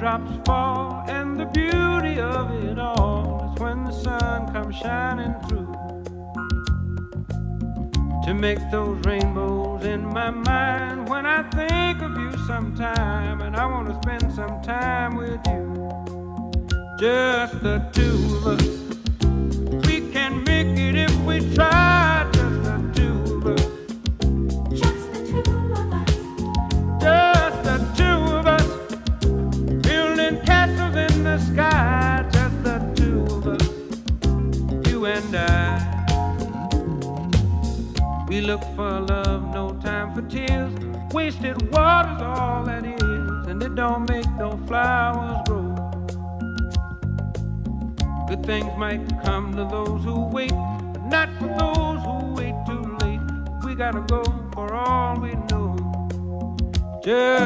raindrops fall, and the beauty of it all is when the sun comes shining through to make those rainbows in my mind. When I think of you sometime, and I want to spend some time with you, just the two of us. We can make it if we try, just the two of us. Just the two of us. Just the two of us, building castles in the sky. Just the two of us, you and I. We look for love, no time for tears. Wasted water's all that is, and it don't make no flowers grow. Good things might come to those who wait, but not for those who wait too late. We gotta go for all we know. Just